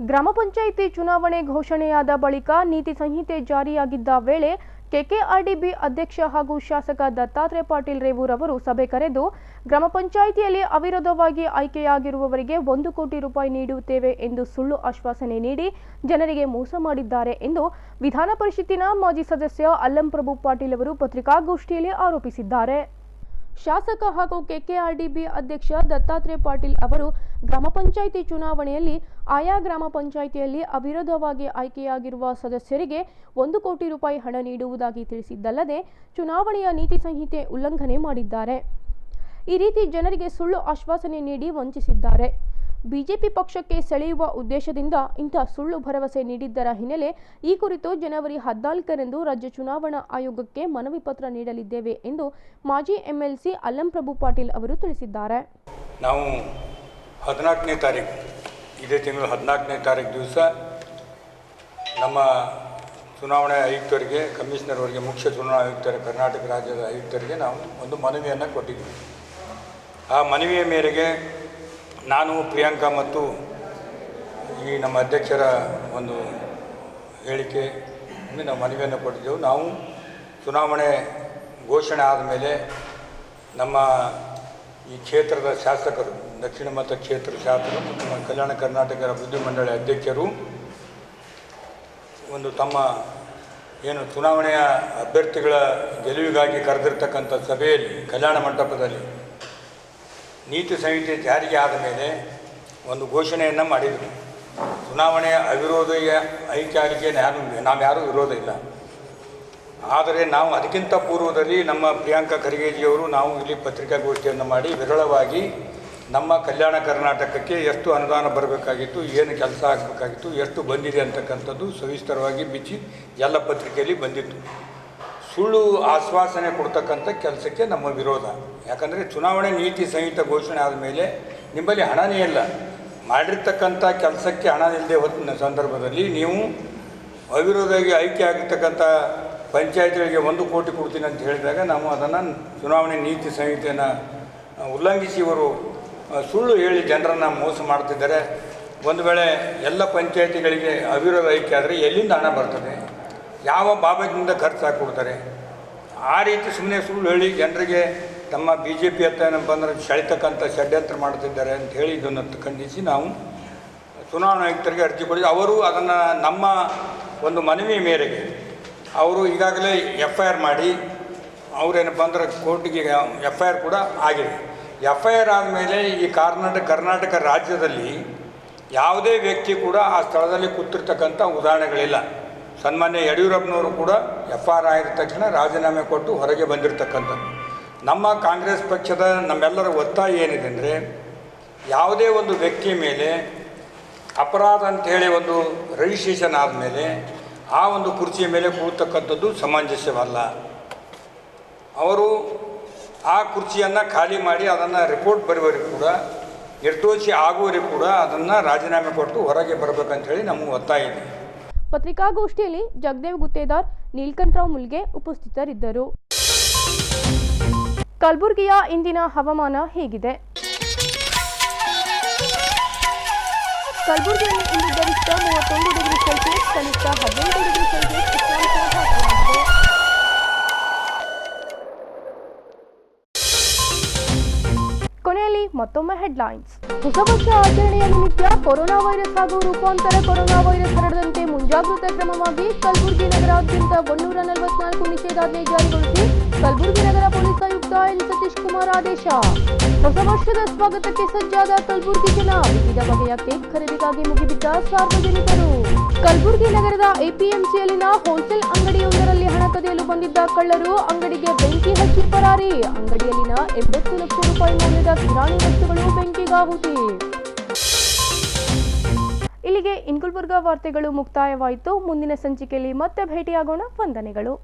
ಗ್ರಾಮ ಪಂಚಾಯಿತಿ ಚುನಾವಣೆ ಘೋಷಣೆಯಾದ ಬಳಿಕ ನೀತಿ ಸಂಹಿತೆ ಜಾರಿಯಾಗಿದ್ದ ವೇಳೆ ಕೆಕೆಆರ್ಡಿಬಿ ಅಧ್ಯಕ್ಷ ಹಾಗೂ ಶಾಸಕ ದತ್ತಾತ್ರೇಯ ಪಾಟೀಲ್ ರೇವೂರ್ ಅವರು ಸಭೆ ಕರೆದು ಗ್ರಾಮ ಪಂಚಾಯಿತಿಯಲ್ಲಿ ಅವಿರೋಧವಾಗಿ ಆಯ್ಕೆಯಾಗಿರುವವರಿಗೆ 1 ಕೋಟಿ ರೂಪಾಯಿ ನೀಡುತ್ತೇವೆ ಎಂದು ಸುಳ್ಳು ಆಶ್ವಾಸನೆ ನೀಡಿ ಜನರಿಗೆ ಮೋಸ ಮಾಡಿದ್ದಾರೆ ಎಂದು ವಿಧಾನ ಪರಿಷತ್ತಿನ ಮಾಜಿ ಸದಸ್ಯ ಅಲ್ಲಂಪ್ರಭು ಪಾಟೀಲ್ ಅವರು ಪತ್ರಿಕಾಗೋಷ್ಠಿಯಲ್ಲಿ ಆರೋಪಿಸಿದ್ದಾರೆ. ಶಾಸಕ ಹಾಗೂ ಕೆಕೆಆರ್ಡಿಬಿ ಅಧ್ಯಕ್ಷ ದತ್ತಾತ್ರೇಯ ಪಾಟೀಲ್ ಅವರು ಗ್ರಾಮ ಪಂಚಾಯಿತಿ ಚುನಾವಣೆಯಲ್ಲಿ ಆಯಾ ಗ್ರಾಮ ಪಂಚಾಯಿತಿಯಲ್ಲಿ ಅವಿರೋಧವಾಗಿ ಆಯ್ಕೆಯಾಗಿರುವ ಸದಸ್ಯರಿಗೆ 1 ಕೋಟಿ ರೂಪಾಯಿ ಹಣ ನೀಡುವುದಾಗಿ ತಿಳಿಸಿದ್ದಲ್ಲದೆ ಚುನಾವಣೆಯ ನೀತಿ ಸಂಹಿತೆ ಉಲ್ಲಂಘನೆ ಮಾಡಿದ್ದಾರೆ. ಈ ರೀತಿ ಜನರಿಗೆ ಸುಳ್ಳು ಆಶ್ವಾಸನೆ ನೀಡಿ ವಂಚಿಸಿದ್ದಾರೆ. ಬಿಜೆಪಿ ಪಕ್ಷಕ್ಕೆ ಸೆಳೆಯುವ ಉದ್ದೇಶದಿಂದ ಇಂಥ ಸುಳ್ಳು ಭರವಸೆ ನೀಡಿದ್ದರ ಹಿನ್ನೆಲೆ ಈ ಕುರಿತು ಜನವರಿ 14ರಂದು ರಾಜ್ಯ ಚುನಾವಣಾ ಆಯೋಗಕ್ಕೆ ಮನವಿ ಪತ್ರ ನೀಡಲಿದ್ದೇವೆ ಎಂದು ಮಾಜಿ ಎಂಎಲ್ಸಿ ಅಲ್ಲಂಪ್ರಭು ಪಾಟೀಲ್ ಅವರು ತಿಳಿಸಿದ್ದಾರೆ. ನಾವು 14ನೇ ತಾರೀಕು ಇದೇ ತಿಂಗಳು 14ನೇ ತಾರೀಕು ದಿವಸ ನಮ್ಮ ಚುನಾವಣಾ ಆಯುಕ್ತರಿಗೆ, ಕಮಿಷನರ್ ಅವರಿಗೆ, ಮುಖ್ಯ ಚುನಾವಣಾ ಆಯುಕ್ತರು, ಕರ್ನಾಟಕ ರಾಜ್ಯದ ಆಯುಕ್ತರಿಗೆ ನಾವು ಒಂದು ಮನವಿಯನ್ನು ಕೊಟ್ಟಿದ್ವಿ. ಆ ಮನವಿಯ ಮೇರೆಗೆ ನಾನು, ಪ್ರಿಯಾಂಕಾ ಮತ್ತು ಈ ನಮ್ಮ ಅಧ್ಯಕ್ಷರ ಒಂದು ಹೇಳಿಕೆ ನಾವು ಮನವಿಯನ್ನು ಕೊಟ್ಟಿದ್ದೆವು. ನಾವು ಚುನಾವಣೆ ಘೋಷಣೆ ಆದಮೇಲೆ ನಮ್ಮ ಈ ಕ್ಷೇತ್ರದ ಶಾಸಕರು, ದಕ್ಷಿಣ ಮತ ಕ್ಷೇತ್ರ ಶಾಸಕರು ಮತ್ತು ನಮ್ಮ ಕಲ್ಯಾಣ ಕರ್ನಾಟಕ ಅಭಿವೃದ್ಧಿ ಮಂಡಳಿ ಅಧ್ಯಕ್ಷರು ಒಂದು ತಮ್ಮ ಏನು ಚುನಾವಣೆಯ ಅಭ್ಯರ್ಥಿಗಳ ಗೆಲುವಿಗಾಗಿ ಕರೆದಿರ್ತಕ್ಕಂಥ ಸಭೆಯಲ್ಲಿ ಕಲ್ಯಾಣ ಮಂಟಪದಲ್ಲಿ ನೀತಿ ಸಂಹಿತೆ ಜಾರಿಗೆ ಆದ ಮೇಲೆ ಒಂದು ಘೋಷಣೆಯನ್ನು ಮಾಡಿದರು. ಚುನಾವಣೆಯ ಅವಿರೋಧ ಆಯ್ಕೆ ನಾವ್ಯಾರೂ ವಿರೋಧ ಇಲ್ಲ. ಆದರೆ ನಾವು ಅದಕ್ಕಿಂತ ಪೂರ್ವದಲ್ಲಿ ನಮ್ಮ ಪ್ರಿಯಾಂಕಾ ಖರ್ಗೆಜಿಯವರು ನಾವು ಇಲ್ಲಿ ಪತ್ರಿಕಾಗೋಷ್ಠಿಯನ್ನು ಮಾಡಿ ವಿರಳವಾಗಿ ನಮ್ಮ ಕಲ್ಯಾಣ ಕರ್ನಾಟಕಕ್ಕೆ ಎಷ್ಟು ಅನುದಾನ ಬರಬೇಕಾಗಿತ್ತು, ಏನು ಕೆಲಸ ಆಗಬೇಕಾಗಿತ್ತು, ಎಷ್ಟು ಬಂದಿದೆ ಅಂತಕ್ಕಂಥದ್ದು ಸವಿಸ್ತರವಾಗಿ ಬಿಚ್ಚಿ ಎಲ್ಲ ಪತ್ರಿಕೆಯಲ್ಲಿ ಬಂದಿತ್ತು. ಸುಳ್ಳು ಆಶ್ವಾಸನೆ ಕೊಡ್ತಕ್ಕಂಥ ಕೆಲಸಕ್ಕೆ ನಮ್ಮ ವಿರೋಧ. ಯಾಕಂದರೆ ಚುನಾವಣೆ ನೀತಿ ಸಂಹಿತೆ ಘೋಷಣೆ ಆದಮೇಲೆ ನಿಮ್ಮಲ್ಲಿ ಹಣನೇ ಇಲ್ಲ, ಮಾಡಿರ್ತಕ್ಕಂಥ ಕೆಲಸಕ್ಕೆ ಹಣ ಇಲ್ಲದೆ ಹೊತ್ತಿನ ಸಂದರ್ಭದಲ್ಲಿ ನೀವು ಅವಿರೋಧವಾಗಿ ಆಯ್ಕೆ ಆಗಿರ್ತಕ್ಕಂಥ ಪಂಚಾಯತ್ಗಳಿಗೆ 1 ಕೋಟಿ ಕೊಡ್ತೀನಿ ಅಂತ ಹೇಳಿದಾಗ ನಾವು ಅದನ್ನು ಚುನಾವಣೆ ನೀತಿ ಸಂಹಿತೆಯನ್ನು ಉಲ್ಲಂಘಿಸಿ ಇವರು ಸುಳ್ಳು ಹೇಳಿ ಜನರನ್ನು ಮೋಸ ಮಾಡ್ತಿದ್ದಾರೆ. ಒಂದು ವೇಳೆ ಎಲ್ಲ ಪಂಚಾಯತಿಗಳಿಗೆ ಅವಿರೋಧ ಆಯ್ಕೆ ಆದರೆ ಎಲ್ಲಿಂದ ಹಣ ಬರ್ತದೆ, ಯಾವ ಬಾಬಾದಿಂದ ಖರ್ಚು ಹಾಕಿಕೊಡ್ತಾರೆ? ಆ ರೀತಿ ಸುಮ್ಮನೆ ಸುಳ್ಳು ಹೇಳಿ ಜನರಿಗೆ ತಮ್ಮ ಬಿ ಜೆ ಪಿ ಹತ್ತ ಏನಪ್ಪ ಅಂದ್ರೆ ಸೆಳಿತಕ್ಕಂಥ ಷಡ್ಯಂತ್ರ ಮಾಡ್ತಿದ್ದಾರೆ ಅಂತ ಹೇಳಿ ಇದನ್ನು ಖಂಡಿಸಿ ನಾವು ಚುನಾವಣಾ ಆಯುಕ್ತರಿಗೆ ಅರ್ಜಿ ಕೊಡಿದ್ವಿ. ಅವರು ಅದನ್ನು ನಮ್ಮ ಒಂದು ಮನವಿ ಮೇರೆಗೆ ಅವರು ಈಗಾಗಲೇ FIR ಮಾಡಿ ಅವರೇನಪ್ಪ ಅಂದ್ರೆ ಕೋರ್ಟಿಗೆ FIR ಕೂಡ ಆಗಿದೆ. FIR ಆದಮೇಲೆ ಈ ಕರ್ನಾಟಕ ರಾಜ್ಯದಲ್ಲಿ ಯಾವುದೇ ವ್ಯಕ್ತಿ ಕೂಡ ಆ ಸ್ಥಳದಲ್ಲಿ ಕೂತಿರ್ತಕ್ಕಂಥ ಉದಾಹರಣೆಗಳಿಲ್ಲ. ಸನ್ಮಾನ್ಯ ಯಡಿಯೂರಪ್ಪನವರು ಕೂಡ FIR ಆಗಿದ ತಕ್ಷಣ ರಾಜೀನಾಮೆ ಕೊಟ್ಟು ಹೊರಗೆ ಬಂದಿರತಕ್ಕಂಥದ್ದು. ನಮ್ಮ ಕಾಂಗ್ರೆಸ್ ಪಕ್ಷದ ನಮ್ಮೆಲ್ಲರ ಒತ್ತಾಯ ಏನಿದೆ ಅಂದರೆ ಯಾವುದೇ ಒಂದು ವ್ಯಕ್ತಿಯ ಮೇಲೆ ಅಪರಾಧ ಅಂಥೇಳಿ ಒಂದು ರಿಜಿಸ್ಟ್ರೇಷನ್ ಆದಮೇಲೆ ಆ ಒಂದು ಕುರ್ಚಿಯ ಮೇಲೆ ಕೂರ್ತಕ್ಕಂಥದ್ದು ಸಮಂಜಸವಲ್ಲ. ಅವರು ಆ ಕುರ್ಚಿಯನ್ನು ಖಾಲಿ ಮಾಡಿ ಅದನ್ನು ರಿಪೋರ್ಟ್ ಬರುವವರೆಗೂ ಕೂಡ ನಿರ್ದೋಷಿ ಆಗುವವರೆಗೂ ಕೂಡ ಅದನ್ನು ರಾಜೀನಾಮೆ ಕೊಟ್ಟು ಹೊರಗೆ ಬರಬೇಕಂತೇಳಿ ನಮ್ಮ ಒತ್ತಾಯ ಇದೆ. ಪತ್ರಿಕಾಗೋಷ್ಠಿಯಲ್ಲಿ ಜಗದೇವ್ ಗುತ್ತೇದಾರ್, ನೀಲಕಂಠರಾವ್ ಮುಲ್ಗೆ ಉಪಸ್ಥಿತರಿದ್ದರು. ಕಲಬುರಗಿಯ ಇಂದಿನ ಹವಾಮಾನ ಹೇಗಿದೆ? ಕಲಬುರಗಿಯಲ್ಲಿ ಇಂದು ಗರಿಷ್ಠ 31 ಡಿಗ್ರಿ ಸೆಲ್ಸಿಯಸ್, ಕನಿಷ್ಠ 15 ಡಿಗ್ರಿ ಸೆಲ್ಸಿಯಸ್ ಉಷ್ಣಾಂಶ ದಾಖಲಾಗಿದೆ. ಕೊನೆಯಲ್ಲಿ ಮತ್ತೊಮ್ಮೆ ಹೆಡ್ಲೈನ್ಸ್. ಹೊಸ ವರ್ಷ ಆಚರಣೆಯ ನಿಮಿತ್ತ ಕೊರೋನಾ ವೈರಸ್ ಹಾಗೂ ರೂಪಾಂತರ ಕೊರೋನಾ ವೈರಸ್ ಹರಡದಂತೆ ಮುಂಜಾಗ್ರತಾ ಕ್ರಮವಾಗಿ ಕಲಬುರಗಿ ನಗರಾದ್ಯಂತ 144 ನಿಷೇಧಾಜ್ಞೆ ಜಾರಿಗೊಳಿಸಿ ಕಲಬುರಗಿ ನಗರ ಪೊಲೀಸ್ ಆಯುಕ್ತ ಎನ್ ಸತೀಶ್ ಕುಮಾರ್ ಆದೇಶ. ಹೊಸ ವರ್ಷದ ಸ್ವಾಗತಕ್ಕೆ ಸಜ್ಜಾದ ಕಲಬುರಗಿ ಜನ, ವಿವಿಧ ಬಗೆಯ ಕೇಕ್ ಖರೀದಿಗಾಗಿ ಮುಗಿಬಿದ್ದ ಸಾರ್ವಜನಿಕರು. ಕಲಬುರಗಿ ನಗರದ APMCಯಲ್ಲಿನ ಹೋಲ್ಸೇಲ್ ಅಂಗಡಿಯೊಂದರಲ್ಲಿ ಹಣ ಕದಿಯಲು ಬಂದಿದ್ದ ಕಳ್ಳರು ಅಂಗಡಿಗೆ ಬೆಂಕಿ ಹಚ್ಚಿ ಪರಾರಿ. ಅಂಗಡಿಯಲ್ಲಿನ 80 ಲಕ್ಷ ರೂಪಾಯಿ ಮೌಲ್ಯದ ಕಿರಾಣಿ ವಸ್ತುಗಳು ಬೆಂಕಿಗಾಹುತಿ. ಇಲ್ಲಿಗೆ ಗುಲ್ಬರ್ಗ ವಾರ್ತೆಗಳು ಮುಕ್ತಾಯವಾಯಿತು. ಮುಂದಿನ ಸಂಚಿಕೆಯಲ್ಲಿ ಮತ್ತೆ ಭೇಟಿಯಾಗೋಣ. ವಂದನೆಗಳು.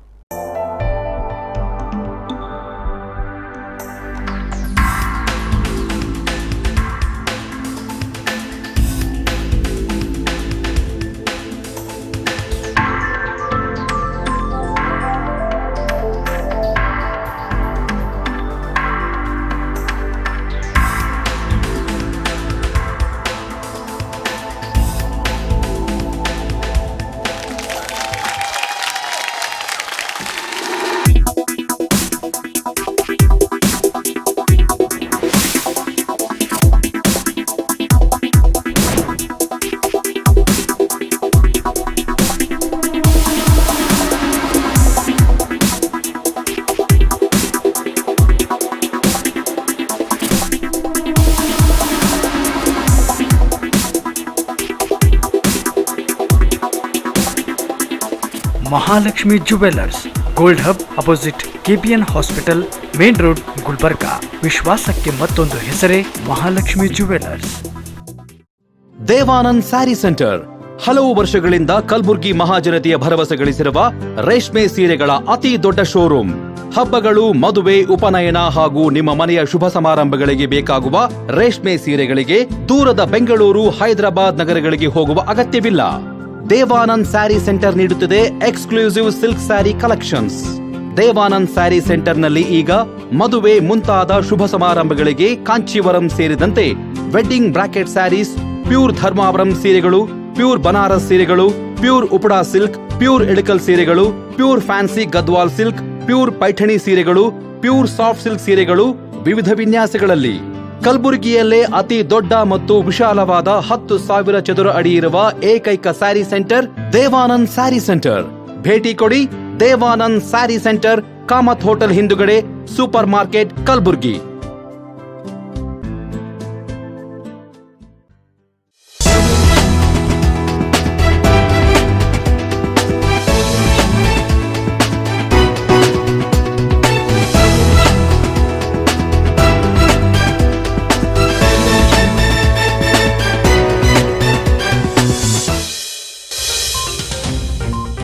Mahalakshmi jewellers, gold hub opposite KPN hospital, main road, Gulbarga. ವಿಶ್ವಾಸಕ್ಕೆ ಮತ್ತೊಂದು ಹೆಸರೇ ಮಹಾಲಕ್ಷ್ಮಿ ಜುವೆಲ್ಲರ್ಸ್. ದೇವಾನಂದ್ ಸ್ಯಾರಿ ಸೆಂಟರ್ ಹಲವು ವರ್ಷಗಳಿಂದ ಕಲಬುರ್ಗಿ ಮಹಾಜನತೆಯ ಭರವಸೆ ಗಳಿಸಿರುವ ರೇಷ್ಮೆ ಸೀರೆಗಳ ಅತಿ ದೊಡ್ಡ ಶೋರೂಮ್. ಹಬ್ಬಗಳು, ಮದುವೆ, ಉಪನಯನ ಹಾಗೂ ನಿಮ್ಮ ಮನೆಯ ಶುಭ ಸಮಾರಂಭಗಳಿಗೆ ಬೇಕಾಗುವ ರೇಷ್ಮೆ ಸೀರೆಗಳಿಗೆ ದೂರದ ಬೆಂಗಳೂರು, ಹೈದರಾಬಾದ್ ನಗರಗಳಿಗೆ ಹೋಗುವ ಅಗತ್ಯವಿಲ್ಲ. ದೇವಾನಂದ್ ಸ್ಯಾರಿ ಸೆಂಟರ್ ನೀಡುತ್ತಿದೆ exclusive silk sari collections. Devanand sari ಸೆಂಟರ್ನಲ್ಲಿ ಈಗ ಮದುವೆ ಮುಂತಾದ ಶುಭ ಸಮಾರಂಭಗಳಿಗೆ ಕಾಂಚೀವರಂ ಸೇರಿದಂತೆ wedding bracket saris, pure Dharmavaram ಸೀರೆಗಳು, ಪ್ಯೂರ್ ಬನಾರಸ್ ಸೀರೆಗಳು, pure Uppada silk, pure Ilkal ಸೀರೆಗಳು, pure fancy Gadwal silk, pure Paithani ಸೀರೆಗಳು, ಪ್ಯೂರ್ ಸಾಫ್ಟ್ ಸಿಲ್ಕ್ ಸೀರೆಗಳು ವಿವಿಧ ವಿನ್ಯಾಸಗಳಲ್ಲಿ. ಕಲಬುರಗಿಯಲ್ಲೇ ಅತಿ ದೊಡ್ಡ ಮತ್ತು ವಿಶಾಲವಾದ 10,000 ಚದುರ ಅಡಿ ಇರುವ ಏಕೈಕ ಸ್ಯಾರಿ ಸೆಂಟರ್ ದೇವಾನಂದ್ ಸ್ಯಾರಿ ಸೆಂಟರ್. ಭೇಟಿ ಕೊಡಿ. ದೇವಾನಂದ್ ಸ್ಯಾರಿ ಸೆಂಟರ್, ಕಾಮತ್ ಹೋಟೆಲ್ ಹಿಂದುಗಡೆ, ಸೂಪರ್ ಮಾರ್ಕೆಟ್, ಕಲಬುರ್ಗಿ.